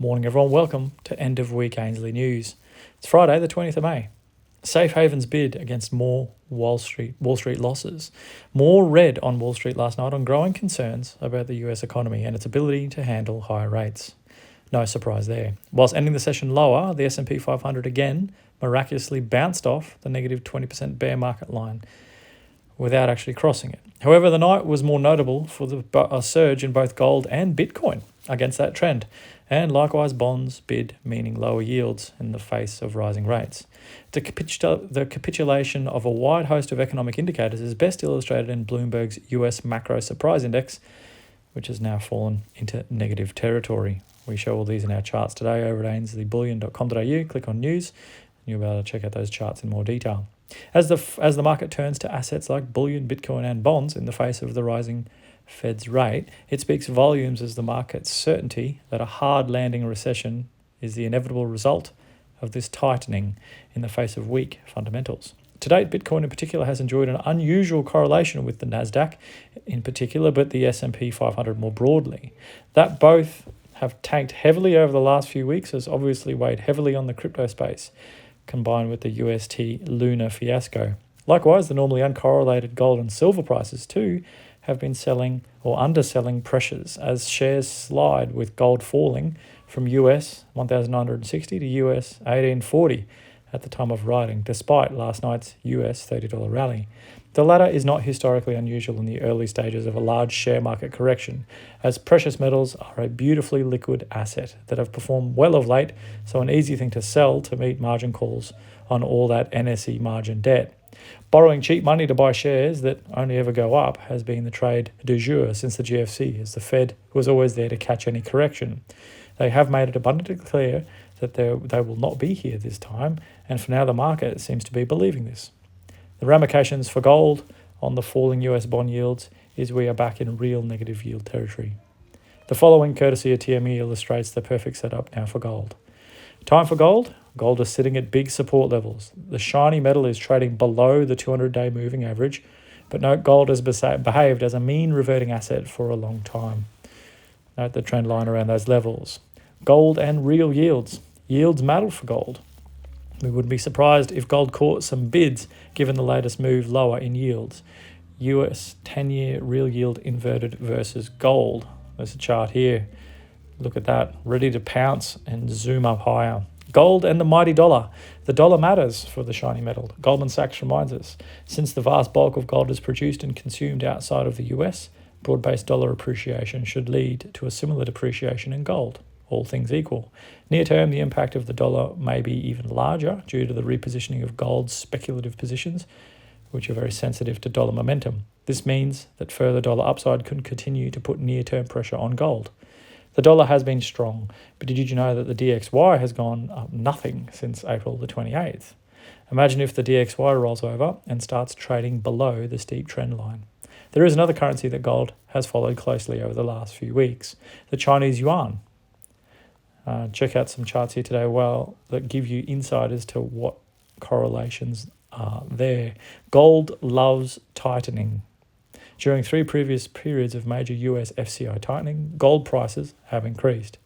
Morning, everyone. Welcome to End of Week Ainsley News. It's Friday, the 20th of May. Safe havens bid against more Wall Street losses. More red on Wall Street last night on growing concerns about the US economy and its ability to handle higher rates. No surprise there. Whilst ending the session lower, the S&P 500 again miraculously bounced off the negative 20% bear market line without actually crossing it. However, the night was more notable for a surge in both gold and Bitcoin against that trend, and likewise bonds bid, meaning lower yields in the face of rising rates. The capitulation of a wide host of economic indicators is best illustrated in Bloomberg's US Macro Surprise Index, which has now fallen into negative territory. We show all these in our charts today over at ainsleyBullion.com.au. Click on news, and you'll be able to check out those charts in more detail. As the market turns to assets like bullion, Bitcoin and bonds in the face of the rising Fed's rate, it speaks volumes as the market's certainty that a hard landing recession is the inevitable result of this tightening in the face of weak fundamentals. To date, Bitcoin in particular has enjoyed an unusual correlation with the Nasdaq in particular, but the S&P 500 more broadly. That both have tanked heavily over the last few weeks has obviously weighed heavily on the crypto space, combined with the UST Luna fiasco. Likewise, the normally uncorrelated gold and silver prices too have been selling or underselling pressures as shares slide, with gold falling from US 1,960 to US 1,840 at the time of writing, despite last night's US $30 rally. The latter is not historically unusual in the early stages of a large share market correction, as precious metals are a beautifully liquid asset that have performed well of late, so an easy thing to sell to meet margin calls on all that NSE margin debt. Borrowing cheap money to buy shares that only ever go up has been the trade du jour since the GFC, as the Fed was always there to catch any correction. They have made it abundantly clear that they will not be here this time, and for now the market seems to be believing this. The ramifications for gold on the falling US bond yields is we are back in real negative yield territory. The following, courtesy of TME, illustrates the perfect setup now for gold. Time for gold. Gold is sitting at big support levels. The shiny metal is trading below the 200-day moving average, but note gold has behaved as a mean reverting asset for a long time. Note the trend line around those levels. Gold and real yields. Yields matter for gold. We wouldn't be surprised if gold caught some bids given the latest move lower in yields. US 10-year real yield inverted versus gold. There's a chart here. Look at that, ready to pounce and zoom up higher. Gold and the mighty dollar. The dollar matters for the shiny metal. Goldman Sachs reminds us, since the vast bulk of gold is produced and consumed outside of the US, broad-based dollar appreciation should lead to a similar depreciation in gold, all things equal. Near term, the impact of the dollar may be even larger due to the repositioning of gold's speculative positions, which are very sensitive to dollar momentum. This means that further dollar upside could continue to put near-term pressure on gold. The dollar has been strong, but did you know that the DXY has gone up nothing since April the 28th? Imagine if the DXY rolls over and starts trading below the steep trend line. There is another currency that gold has followed closely over the last few weeks, the Chinese yuan. Check out some charts here today that give you insight as to what correlations are there. Gold loves tightening. During 3 previous periods of major US FCI tightening, gold prices have increased.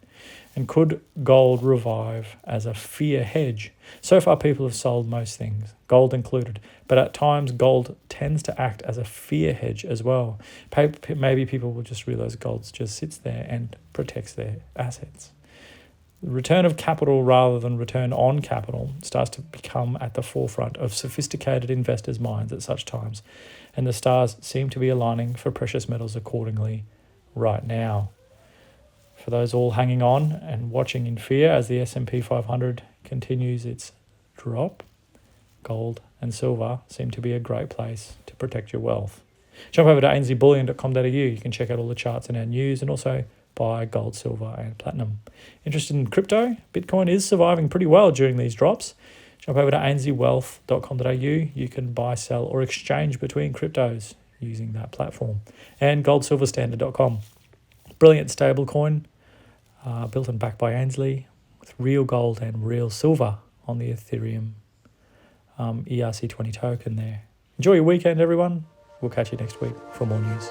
And could gold revive as a fear hedge? So far, people have sold most things, gold included, but at times gold tends to act as a fear hedge as well. Maybe people will just realize gold just sits there and protects their assets. The return of capital rather than return on capital starts to become at the forefront of sophisticated investors' minds at such times, and the stars seem to be aligning for precious metals accordingly right now. For those all hanging on and watching in fear as the S&P 500 continues its drop, gold and silver seem to be a great place to protect your wealth. Jump over to ainsleyBullion.com.au. You can check out all the charts in our news and also buy gold, silver and platinum. Interested in crypto? Bitcoin is surviving pretty well during these drops. Jump over to ainsleywealth.com.au. You can buy, sell or exchange between cryptos using that platform. And goldsilverstandard.com. Brilliant stablecoin built and backed by Ainsley with real gold and real silver on the Ethereum ERC20 token there. Enjoy your weekend, everyone. We'll catch you next week for more news.